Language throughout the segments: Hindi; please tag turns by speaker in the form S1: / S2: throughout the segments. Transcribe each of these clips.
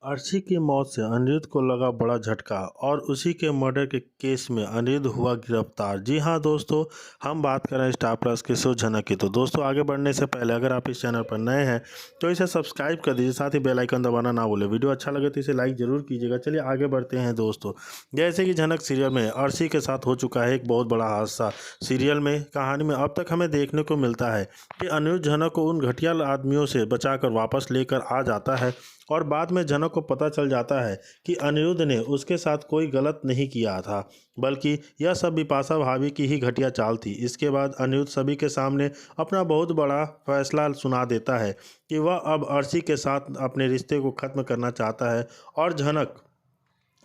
S1: अर्शी की मौत से अनिरुद्ध को लगा बड़ा झटका और उसी के मर्डर के केस में अनिरुद्ध हुआ गिरफ्तार। जी हाँ दोस्तों, हम बात कर रहे हैं स्टार प्लस के शो झनक की। तो दोस्तों, आगे बढ़ने से पहले अगर आप इस चैनल पर नए हैं तो इसे सब्सक्राइब कर दीजिए, साथ ही बेल आइकन दबाना ना भूलें। वीडियो अच्छा लगे तो इसे लाइक जरूर कीजिएगा। चलिए आगे बढ़ते हैं दोस्तों। जैसे कि झनक सीरियल में अर्शी के साथ हो चुका है एक बहुत बड़ा हादसा। सीरियल में कहानी में अब तक हमें देखने को मिलता है कि अनिरुद्ध झनक को उन घटिया आदमियों से बचाकर वापस लेकर आ जाता है और बाद में झनक को पता चल जाता है कि अनिरुद्ध ने उसके साथ कोई गलत नहीं किया था, बल्कि यह सब बिपाशा भाभी की ही घटिया चाल थी। इसके बाद अनिरुद्ध सभी के सामने अपना बहुत बड़ा फैसला सुना देता है कि वह अब अर्शी के साथ अपने रिश्ते को ख़त्म करना चाहता है और झनक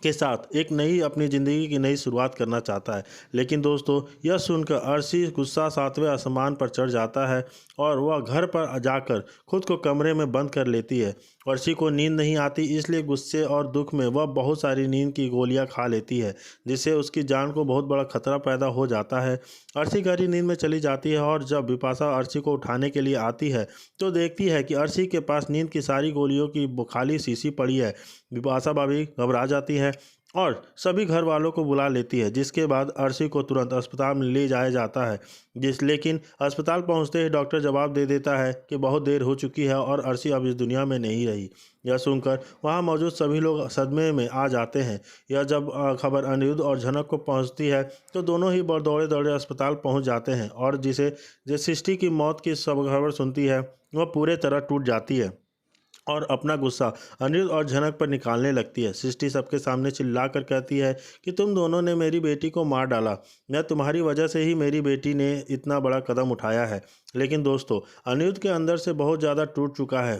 S1: के साथ एक नई अपनी ज़िंदगी की नई शुरुआत करना चाहता है। लेकिन दोस्तों, यह सुनकर अर्शी गुस्सा 7वें आसमान पर चढ़ जाता है और वह घर पर जाकर खुद को कमरे में बंद कर लेती है। अर्शी को नींद नहीं आती, इसलिए गुस्से और दुख में वह बहुत सारी नींद की गोलियां खा लेती है, जिससे उसकी जान को बहुत बड़ा खतरा पैदा हो जाता है। अर्शी गहरी नींद में चली जाती है और जब बिपाशा अर्शी को उठाने के लिए आती है तो देखती है कि अर्शी के पास नींद की सारी गोलियों की खाली शीशी पड़ी है। बिपाशा भाभी घबरा जाती है और सभी घर वालों को बुला लेती है, जिसके बाद अर्शी को तुरंत अस्पताल में ले जाया जाता है। लेकिन अस्पताल पहुंचते ही डॉक्टर जवाब दे देता है कि बहुत देर हो चुकी है और अर्शी अब इस दुनिया में नहीं रही। यह सुनकर वहां मौजूद सभी लोग सदमे में आ जाते हैं। यह जब खबर अनिरुद्ध और झनक को पहुंचती है तो दोनों ही दौड़े दौड़े अस्पताल पहुंच जाते हैं और जिस सृष्टि की मौत की सब खबर सुनती है वह पूरे तरह टूट जाती है और अपना गुस्सा अनिरुद्ध और झनक पर निकालने लगती है। सृष्टि सबके सामने चिल्लाकर कहती है कि तुम दोनों ने मेरी बेटी को मार डाला, मैं तुम्हारी वजह से ही मेरी बेटी ने इतना बड़ा कदम उठाया है। लेकिन दोस्तों, अनिरुद्ध के अंदर से बहुत ज़्यादा टूट चुका है,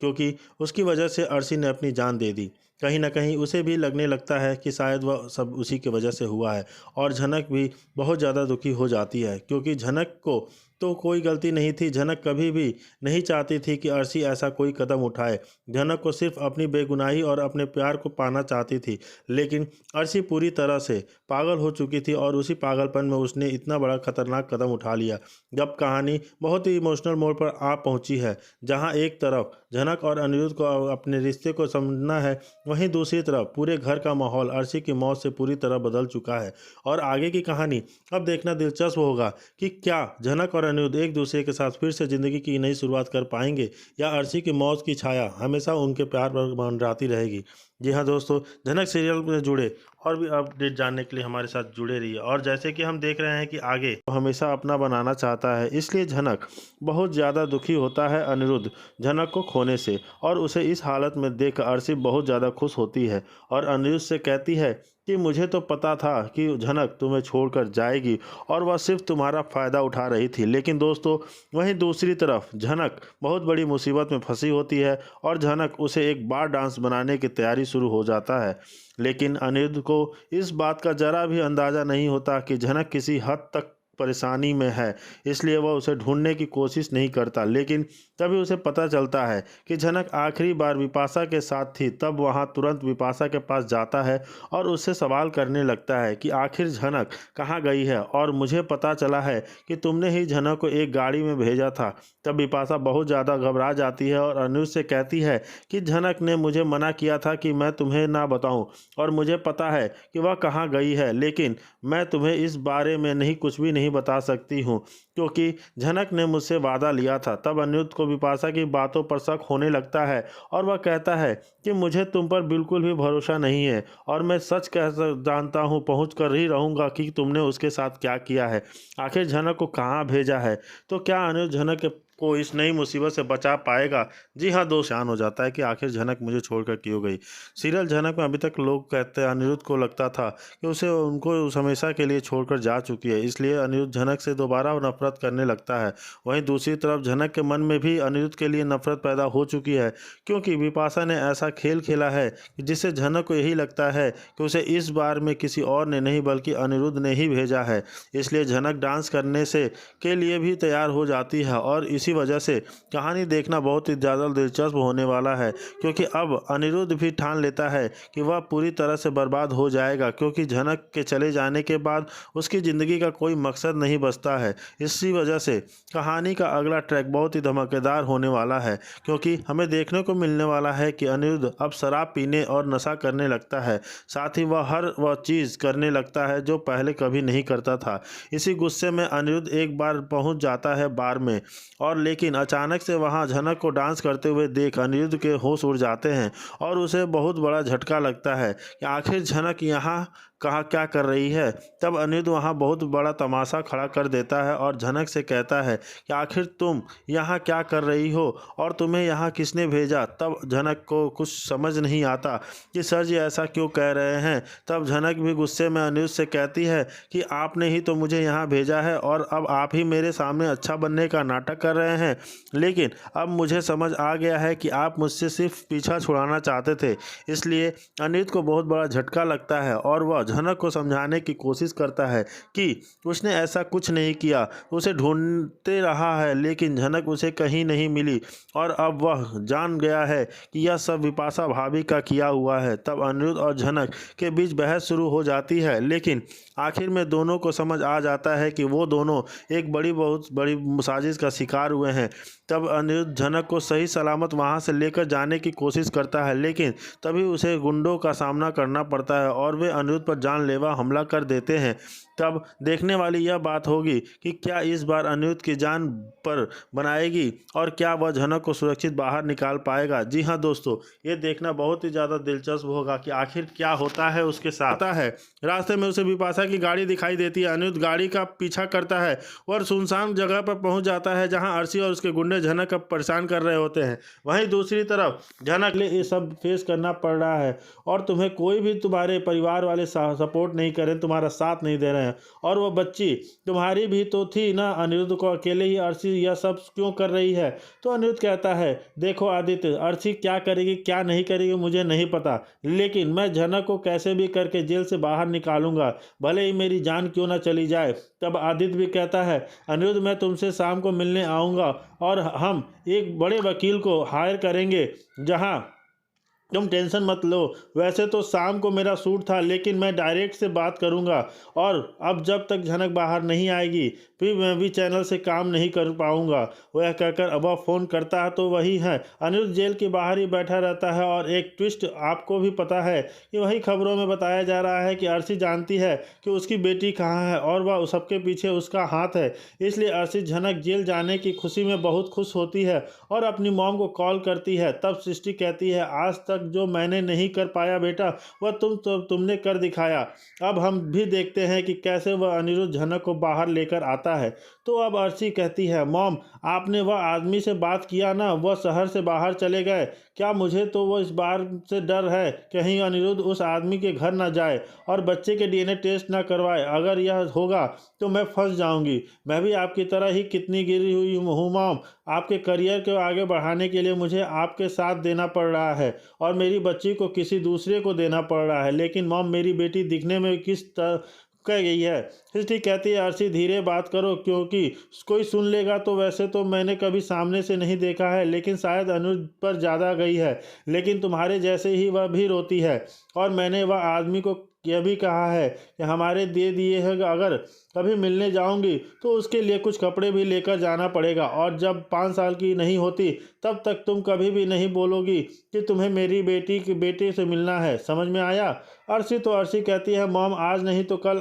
S1: क्योंकि उसकी वजह से अर्शी ने अपनी जान दे दी। कहीं ना कहीं उसे भी लगने लगता है कि शायद वह सब उसी की वजह से हुआ है और झनक भी बहुत ज़्यादा दुखी हो जाती है, क्योंकि झनक को तो कोई गलती नहीं थी। झनक कभी भी नहीं चाहती थी कि अर्शी ऐसा कोई कदम उठाए। झनक को सिर्फ अपनी बेगुनाही और अपने प्यार को पाना चाहती थी, लेकिन अर्शी पूरी तरह से पागल हो चुकी थी और उसी पागलपन में उसने इतना बड़ा खतरनाक कदम उठा लिया। जब कहानी बहुत ही इमोशनल मोड़ पर आ पहुंची है, जहां एक तरफ झनक और अनिरुद्ध को अपने रिश्ते को समझना है, वहीं दूसरी तरफ पूरे घर का माहौल अर्शी की मौत से पूरी तरह बदल चुका है। और आगे की कहानी अब देखना दिलचस्प होगा कि क्या झनक और अनिरुद्ध एक दूसरे के साथ फिर से ज़िंदगी की नई शुरुआत कर पाएंगे या अर्शी की मौत की छाया हमेशा उनके प्यार पर मंडराती रहेगी। जी हाँ दोस्तों, झनक सीरियल में जुड़े और भी अपडेट जानने के लिए हमारे साथ जुड़े रहिए। और जैसे कि हम देख रहे हैं कि आगे वो हमेशा अपना बनाना चाहता है, इसलिए झनक बहुत ज़्यादा दुखी होता है अनिरुद्ध झनक को खोने से, और उसे इस हालत में देख अर्शी बहुत ज़्यादा खुश होती है और अनिरुद्ध से कहती है कि मुझे तो पता था कि झनक तुम्हें छोड़कर जाएगी और वह सिर्फ तुम्हारा फ़ायदा उठा रही थी। लेकिन दोस्तों, वहीं दूसरी तरफ झनक बहुत बड़ी मुसीबत में फंसी होती है और झनक उसे एक बार डांस बनाने की तैयारी शुरू हो जाता है। लेकिन अनिरुद्ध को इस बात का जरा भी अंदाज़ा नहीं होता कि झनक किसी हद तक परेशानी में है, इसलिए वह उसे ढूंढने की कोशिश नहीं करता। लेकिन तभी उसे पता चलता है कि झनक आखिरी बार बिपाशा के साथ थी। तब वहाँ तुरंत बिपाशा के पास जाता है और उससे सवाल करने लगता है कि आखिर झनक कहाँ गई है, और मुझे पता चला है कि तुमने ही झनक को एक गाड़ी में भेजा था। तब बिपाशा बहुत ज़्यादा घबरा जाती है और अनिरुद्ध से कहती है कि झनक ने मुझे मना किया था कि मैं तुम्हें ना बताऊं, और मुझे पता है कि वह कहाँ गई है, लेकिन मैं तुम्हें इस बारे में कुछ भी नहीं बता सकती हूँ, क्योंकि झनक ने मुझसे वादा लिया था। तब अनिरुद्ध को बिपाशा की बातों पर शक होने लगता है और वह कहता है कि मुझे तुम पर बिल्कुल भी भरोसा नहीं है और मैं सच जानता हूँ, पहुँच कर ही रहूँगा कि तुमने उसके साथ क्या किया है, आखिर झनक को कहाँ भेजा है। तो क्या अनिरुद्ध झनक को इस नई मुसीबत से बचा पाएगा? जी हाँ दोस्त, शान हो जाता है कि आखिर झनक मुझे छोड़कर क्यों गई। सीरियल झनक में अभी तक लोग कहते हैं अनिरुद्ध को लगता था कि उसे उनको हमेशा के लिए छोड़कर जा चुकी है, इसलिए अनिरुद्ध झनक से दोबारा नफरत करने लगता है। वहीं दूसरी तरफ झनक के मन में भी अनिरुद्ध के लिए नफरत पैदा हो चुकी है, क्योंकि बिपाशा ने ऐसा खेल खेला है जिससे झनक को यही लगता है कि उसे इस बार में किसी और ने नहीं बल्कि अनिरुद्ध ने ही भेजा है। इसलिए झनक डांस करने के लिए भी तैयार हो जाती है और इसी इसी वजह से कहानी देखना बहुत ही ज़्यादा दिलचस्प होने वाला है, क्योंकि अब अनिरुद्ध भी ठान लेता है कि वह पूरी तरह से बर्बाद हो जाएगा, क्योंकि झनक के चले जाने के बाद उसकी ज़िंदगी का कोई मकसद नहीं बचता है। इसी वजह से कहानी का अगला ट्रैक बहुत ही धमाकेदार होने वाला है, क्योंकि हमें देखने को मिलने वाला है कि अनिरुद्ध अब शराब पीने और नशा करने लगता है। साथ ही वह वह चीज़ करने लगता है जो पहले कभी नहीं करता था। इसी गुस्से में अनिरुद्ध एक बार पहुंच जाता है बार में, और लेकिन अचानक से वहां झनक को डांस करते हुए देख अनिरुद्ध के होश उड़ जाते हैं और उसे बहुत बड़ा झटका लगता है कि आखिर झनक यहाँ कहाँ क्या कर रही है। तब अनिरुद्ध वहाँ बहुत बड़ा तमाशा खड़ा कर देता है और झनक से कहता है कि आखिर तुम यहाँ क्या कर रही हो और तुम्हें यहाँ किसने भेजा। तब झनक को कुछ समझ नहीं आता कि सर जी ऐसा क्यों कह रहे हैं। तब झनक भी गुस्से में अनिरुद्ध से कहती है कि आपने ही तो मुझे यहाँ भेजा है और अब आप ही मेरे सामने अच्छा बनने का नाटक कर रहे हैं। लेकिन अब मुझे समझ आ गया है कि आप मुझसे सिर्फ पीछा छुड़ाना चाहते थे। इसलिए अनिरुद्ध को बहुत बड़ा झटका लगता है और वह झनक को समझाने की कोशिश करता है कि उसने ऐसा कुछ नहीं किया, उसे ढूंढते रहा है, लेकिन झनक उसे कहीं नहीं मिली और अब वह जान गया है कि यह सब विपाशा भाभी का किया हुआ है। तब अनिरुद्ध और झनक के बीच बहस शुरू हो जाती है, लेकिन आखिर में दोनों को समझ आ जाता है कि वो दोनों एक बहुत बड़ी साजिश का शिकार हुए हैं। तब अनिरुद्ध झनक को सही सलामत वहां से लेकर जाने की कोशिश करता है, लेकिन तभी उसे गुंडों का सामना करना पड़ता है और वे अनिरुद्ध पर जानलेवा हमला कर देते हैं। तब देखने वाली यह बात होगी कि क्या इस बार अनिरुद्ध की जान पर बनाएगी और क्या वह झनक को सुरक्षित बाहर निकाल पाएगा। जी हाँ दोस्तों, ये देखना बहुत ही ज़्यादा दिलचस्प होगा कि आखिर क्या होता है उसके साथ। आता है रास्ते में उसे विपाशा की गाड़ी दिखाई देती है। अनिरुद्ध गाड़ी का पीछा करता है और सुनसान जगह पर पहुंच जाता है जहां अर्शी और उसके गुंडे झनक को परेशान कर रहे होते हैं। वहीं दूसरी तरफ झनक ले ये सब फेस करना पड़ रहा है और तुम्हें कोई भी तुम्हारे परिवार वाले सपोर्ट नहीं कर रहे, तुम्हारा साथ नहीं दे रहे हैं। और वो बच्ची तुम्हारी भी तो थी ना, अनिरुद्ध को अकेले ही अर्शी यह सब क्यों कर रही है। तो अनिरुद्ध कहता है देखो आदित्य, अर्शी क्या करेगी क्या नहीं करेगी मुझे नहीं पता, लेकिन मैं झनक को कैसे भी करके जेल से बाहर निकालूंगा, भले ही मेरी जान क्यों ना चली जाए। तब आदित्य भी कहता है अनिरुद्ध मैं तुमसे शाम को मिलने आऊँगा और हम एक बड़े वकील को हायर करेंगे, जहाँ तुम टेंशन मत लो। वैसे तो शाम को मेरा शूट था, लेकिन मैं डायरेक्ट से बात करूंगा और अब जब तक झनक बाहर नहीं आएगी फिर मैं भी चैनल से काम नहीं कर पाऊंगा। वह कहकर अब फ़ोन करता है तो वही है। अनिरुद्ध जेल के बाहर ही बैठा रहता है और एक ट्विस्ट आपको भी पता है कि वही खबरों में बताया जा रहा है कि अर्शी जानती है कि उसकी बेटी कहाँ है और वह सबके पीछे उसका हाथ है। इसलिए अर्शी झनक जेल जाने की खुशी में बहुत खुश होती है और अपनी मॉम को कॉल करती है। तब सृष्टि कहती है आज तक जो मैंने नहीं कर पाया बेटा वह तुमने कर दिखाया। अब हम भी देखते हैं कि कैसे वह अनिरुद्ध झनक को बाहर लेकर आता है। तो अब अर्शी कहती है मॉम आपने वह आदमी से बात किया ना, वह शहर से बाहर चले गए क्या। मुझे तो वो इस बार से डर है कहीं अनिरुद्ध उस आदमी के घर ना जाए और बच्चे के डीएनए टेस्ट ना करवाए। अगर यह होगा तो मैं फंस जाऊंगी। मैं भी आपकी तरह ही कितनी गिरी हुई हूँ मॉम। आपके करियर को आगे बढ़ाने के लिए मुझे आपके साथ देना पड़ रहा है और मेरी बच्ची को किसी दूसरे को देना पड़ रहा है। लेकिन मॉम मेरी बेटी दिखने में किस तरह कह गई है। सृष्टि कहती है अर्शी धीरे बात करो क्योंकि कोई सुन लेगा। तो वैसे तो मैंने कभी सामने से नहीं देखा है, लेकिन शायद अनिरुद्ध पर ज़्यादा गई है, लेकिन तुम्हारे जैसे ही वह भी रोती है। और मैंने वह आदमी को यह भी कहा है कि हमारे दे दिए हैं अगर कभी मिलने जाऊंगी तो उसके लिए कुछ कपड़े भी लेकर जाना पड़ेगा और जब 5 साल की नहीं होती तब तक तुम कभी भी नहीं बोलोगी कि तुम्हें मेरी बेटी के बेटे से मिलना है। समझ में आया। अर्शी कहती है मॉम आज नहीं तो कल